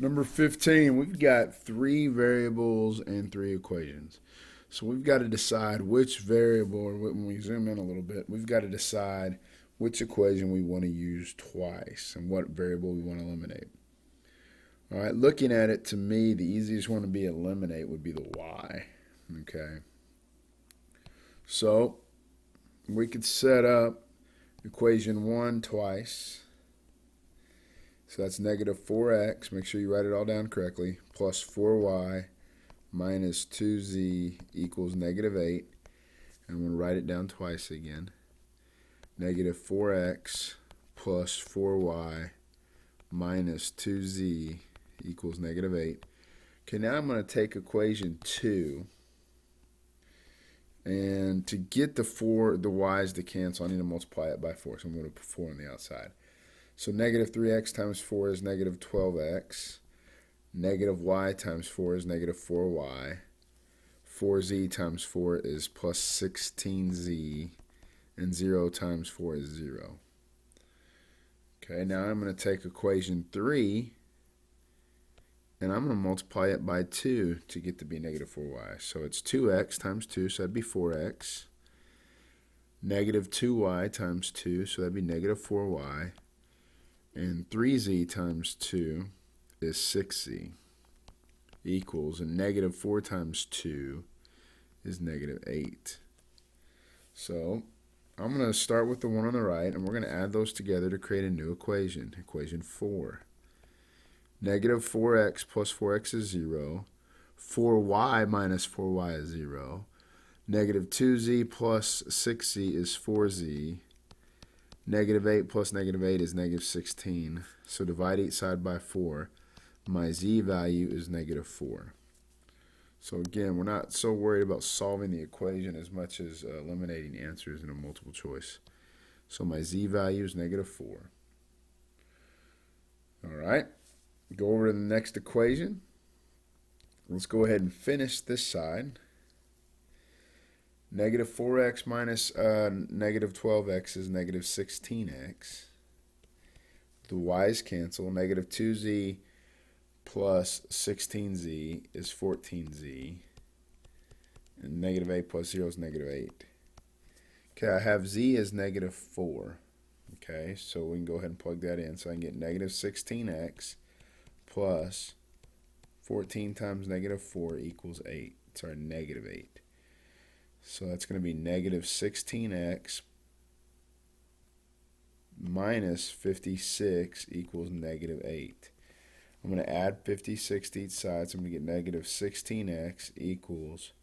Number 15, we've got three variables and three equations. So we've got to decide which variable, or when we zoom in a little bit, we've got to decide which equation we want to use twice and what variable we want to eliminate. All right, looking at it, to me, the easiest one to be eliminate would be the y. Okay. So we could set up equation 1 twice. So that's negative 4x, make sure you write it all down correctly, plus 4y minus 2z equals negative 8. And I'm going to write it down twice again. Negative 4x plus 4y minus 2z equals negative 8. Okay, now I'm going to take equation 2. And to get the y's to cancel, I need to multiply it by 4. So I'm going to put 4 on the outside. So negative 3x times 4 is negative 12x. Negative y times 4 is negative 4y. 4z times 4 is plus 16z. And 0 times 4 is 0. Okay, now I'm going to take equation 3. And I'm going to multiply it by 2 to get to be negative 4y. So it's 2x times 2, so that'd be 4x. Negative 2y times 2, so that'd be negative 4y. And 3z times 2 is 6z equals, and negative 4 times 2 is negative 8. So I'm going to start with the one on the right, and we're going to add those together to create a new equation, equation 4. Negative 4x plus 4x is 0. 4y minus 4y is 0. Negative 2z plus 6z is 4z. Negative 8 plus negative 8 is negative 16. So divide each side by 4. My z value is negative 4. So again, we're not so worried about solving the equation as much as eliminating answers in a multiple choice. So my z value is negative 4. All right, go over to the next equation. Let's go ahead and finish this side. Negative 4x minus negative 12x is negative 16x. The y's cancel. Negative 2z plus 16z is 14z. And negative 8 plus 0 is negative 8. Okay, I have z as negative 4. Okay, so we can go ahead and plug that in. So I can get negative 16x plus 14 times negative 4 equals 8. Sorry, negative 8. So that's going to be negative 16x minus 56 equals negative 8. I'm going to add 56 to each side, so I'm going to get negative 16x equals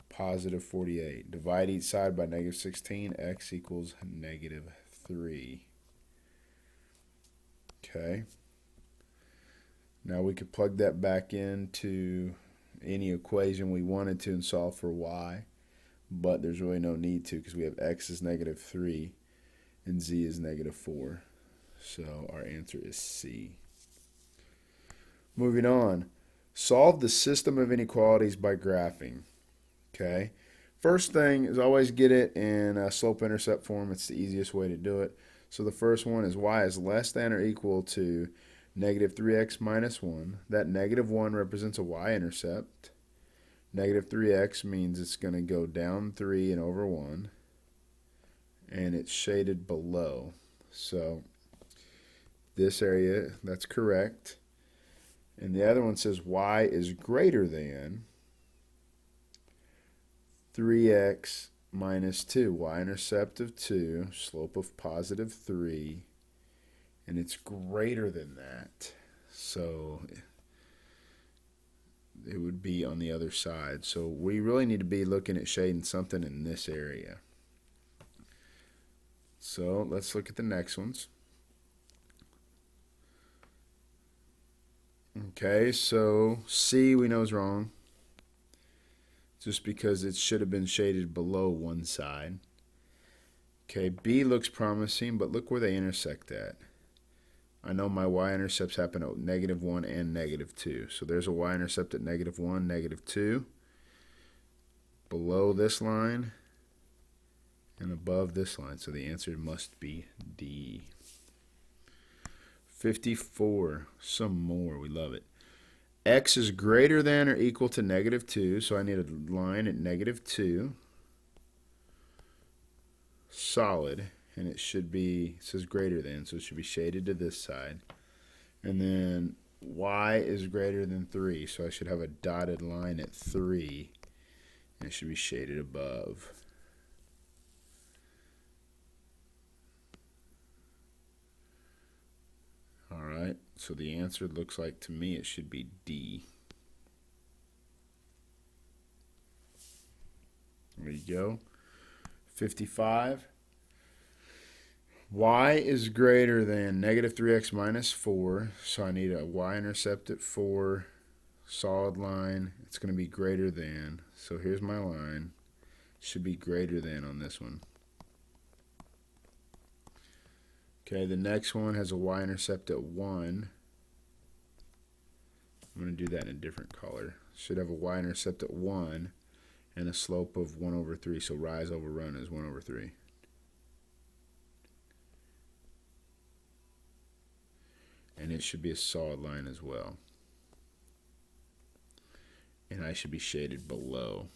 positive 48. Divide each side by negative 16, x equals negative 3. Okay. Now we could plug that back into any equation we wanted to and solve for y. But there's really no need to because we have x is negative 3 and z is negative 4. So our answer is C. Moving on. Solve the system of inequalities by graphing. Okay. First thing is always get it in slope-intercept form. It's the easiest way to do it. So the first one is y is less than or equal to negative 3x minus 1. That negative 1 represents a y-intercept. Negative 3x means it's going to go down 3 and over 1. And it's shaded below. So this area, that's correct. And the other one says y is greater than 3x minus 2. Y-intercept of 2, slope of positive 3. And it's greater than that. So it would be on the other side. So we really need to be looking at shading something in this area. So let's look at the next ones. Okay, so C we know is wrong. Just because it should have been shaded below one side. Okay, B looks promising, but look where they intersect at. I know my y-intercepts happen at negative 1 and negative 2. So there's a y-intercept at negative 1, negative 2. Below this line and above this line. So the answer must be D. 54. Some more. We love it. X is greater than or equal to -2, so I need a line at -2, solid, and it should be, it says greater than, so it should be shaded to this side. And then Y is greater than 3, so I should have a dotted line at 3, and it should be shaded above. All right, so the answer looks like to me it should be D. There you go. 55. Y is greater than -3x minus 4, so I need a y-intercept at 4, solid line. It's going to be greater than, so here's my line. Should be greater than on this one. Okay, the next one has a y-intercept at 1. I'm going to do that in a different color. Should have a y-intercept at 1 and a slope of 1/3, so rise over run is 1/3. And it should be a solid line as well. And I should be shaded below.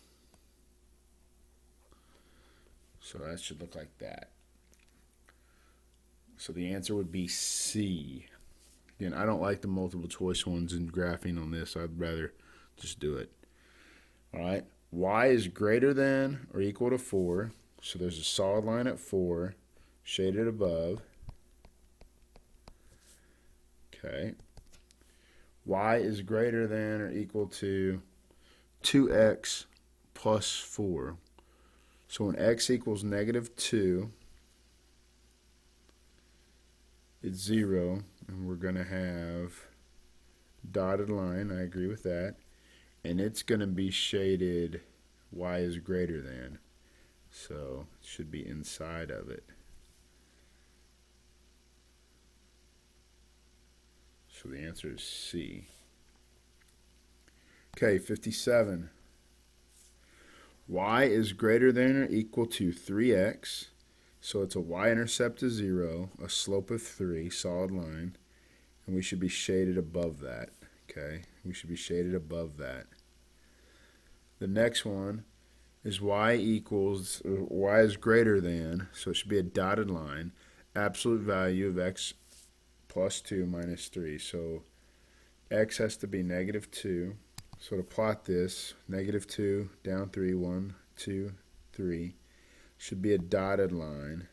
So that should look like that. So the answer would be C. Again, I don't like the multiple choice ones in graphing on this. I'd rather just do it. All right. Y is greater than or equal to 4. So there's a solid line at 4, shaded above. Okay. Y is greater than or equal to 2x plus 4. So when x equals -2, it's 0, and we're going to have dotted line. I agree with that. And it's going to be shaded y is greater than. So it should be inside of it. So the answer is C. Okay, 57. Y is greater than or equal to 3x. So it's a y-intercept of 0, a slope of 3, solid line, and we should be shaded above that. Okay, we should be shaded above that. The next one is y is greater than, so it should be a dotted line, absolute value of x plus 2 minus 3. So x has to be -2. So to plot this, -2, down 3, 1, 2, 3, should be a dotted line,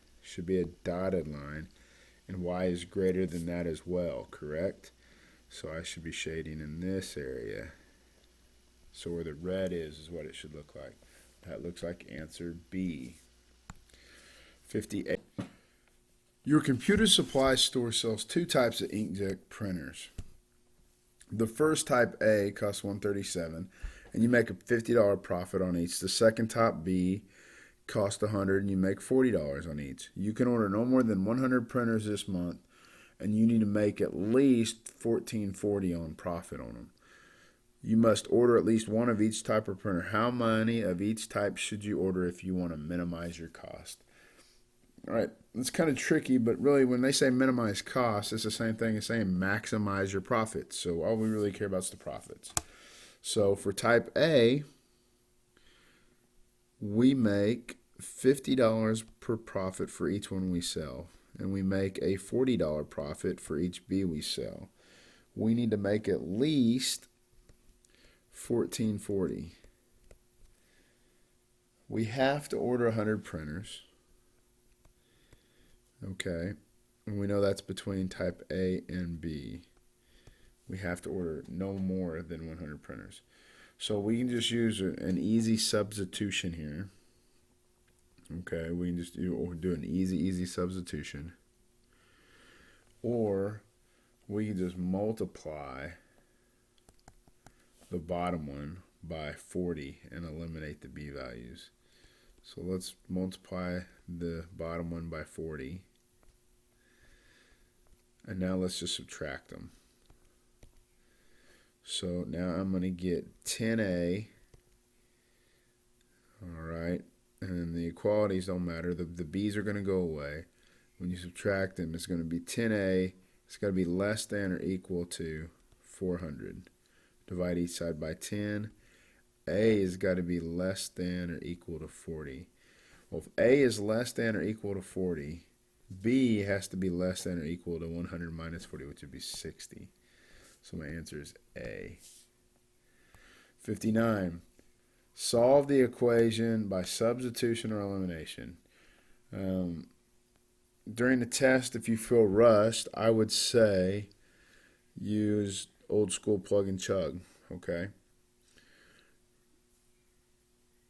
and y is greater than that as well, correct? So I should be shading in this area. So where the red is what it should look like. That looks like answer B. 58. Your computer supply store sells 2 types of inkjet printers. The first type A costs $137, and you make a $50 profit on each. The second type B costs $100, and you make $40 on each. You can order no more than 100 printers this month, and you need to make at least $14.40 on profit on them. You must order at least one of each type of printer. How many of each type should you order if you want to minimize your cost? All right, it's kind of tricky, but really when they say minimize costs, it's the same thing as saying maximize your profits. So all we really care about is the profits. So for type A, we make $50 per profit for each one we sell, and we make a $40 profit for each B we sell. We need to make at least $14.40. We have to order 100 printers. Okay, and we know that's between type A and B. We have to order no more than 100 printers. So we can just use an easy substitution here. Okay, we can just do an easy substitution. Or we can just multiply the bottom one by 40 and eliminate the B values. So let's multiply the bottom one by 40. And now let's just subtract them. So now I'm going to get 10A. All right. And the equalities don't matter. The B's are going to go away. When you subtract them, it's going to be 10A. It's got to be less than or equal to 400. divide each side by 10. A has got to be less than or equal to 40. Well, if A is less than or equal to 40, B has to be less than or equal to 100 minus 40, which would be 60. So my answer is A. 59. Solve the equation by substitution or elimination. During the test, if you feel rushed, I would say use old school plug and chug, okay?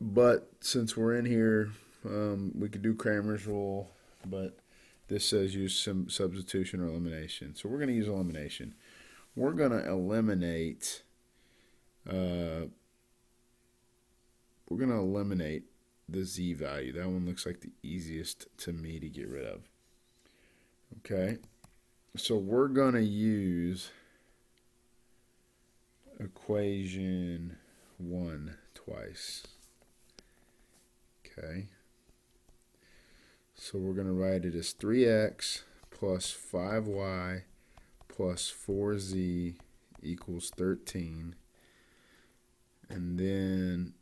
But since we're in here, we could do Cramer's rule, but this says use some substitution or elimination. So we're going to use elimination. We're going to eliminate the z value. That one looks like the easiest to me to get rid of. Okay, so we're going to use equation 1 twice. Okay, so we're going to write it as 3x plus 5y plus 4z equals 13. And then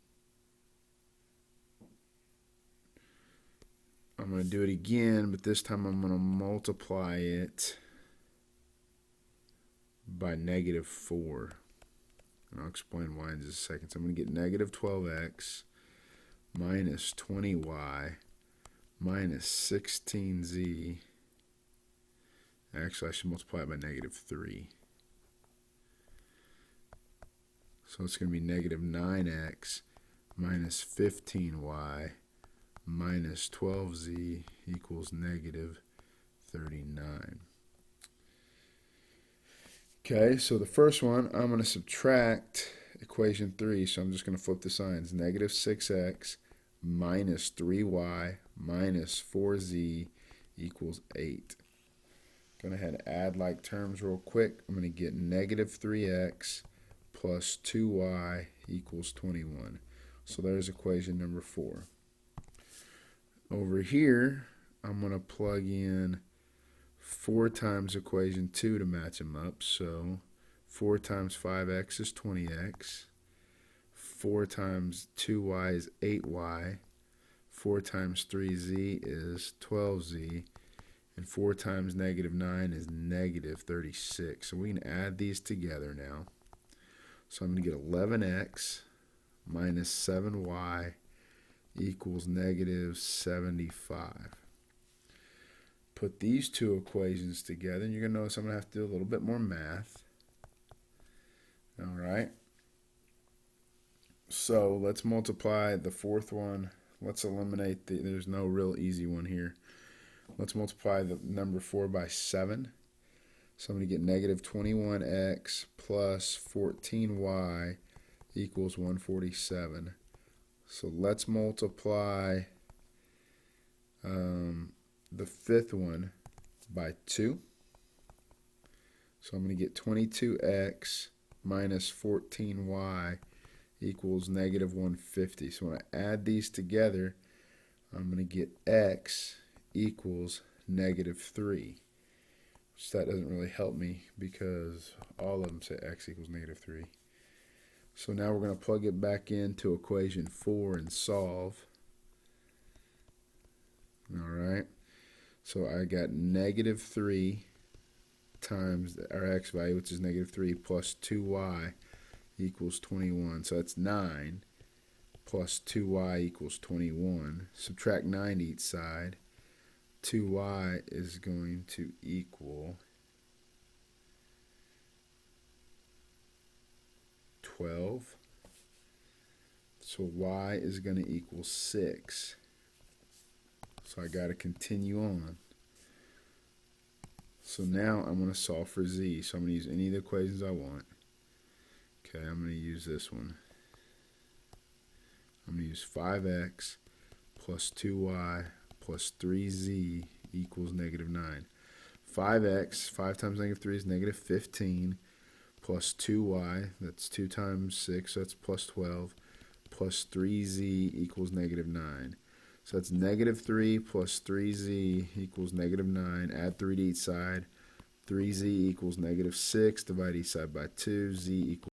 I'm going to do it again, but this time I'm going to multiply it by negative 4. And I'll explain why in just a second. So I'm going to get negative 12x minus 20y minus 16z. Actually, I should multiply it by negative 3. So it's going to be negative 9x minus 15y minus 12z equals negative 39. Okay, so the first one, I'm going to subtract equation 3, so I'm just going to flip the signs. Negative 6x minus 3y minus 4z equals 8. Going to head add like terms real quick. I'm going to get negative 3x plus 2y equals 21. So there's equation number 4. Over here, I'm going to plug in 4 times equation 2 to match them up. So 4 times 5x is 20x. 4 times 2y is 8y. 4 times 3z is 12z. And 4 times negative 9 is negative 36. So we can add these together now. So I'm going to get 11x minus 7y equals negative 75. Put these two equations together, and you're going to notice I'm going to have to do a little bit more math. All right. So let's multiply the fourth one. Let's eliminate there's no real easy one here. Let's multiply the number 4 by 7. So I'm going to get negative 21x plus 14y equals 147. So let's multiply the fifth one by 2. So I'm going to get 22x minus 14y equals negative 150. So when I add these together, I'm going to get x equals negative 3. So that doesn't really help me because all of them say x equals negative 3. So now we're going to plug it back into equation 4 and solve. All right. So I got negative 3 times our x value, which is negative 3, plus 2y equals 21. So that's 9 plus 2y equals 21. Subtract 9 each side. 2y is going to equal 12. So y is going to equal 6. So I got to continue on. So now I'm going to solve for z. So I'm going to use any of the equations I want. Okay, I'm going to use this one. I'm going to use 5x plus 2y plus 3z equals negative 9. 5x, 5 times negative 3 is negative 15, plus 2y, that's 2 times 6, that's plus 12, plus 3z equals negative 9. So that's negative 3 plus 3z equals negative 9. Add 3 to each side. 3z equals negative 6. Divide each side by 2. Z equals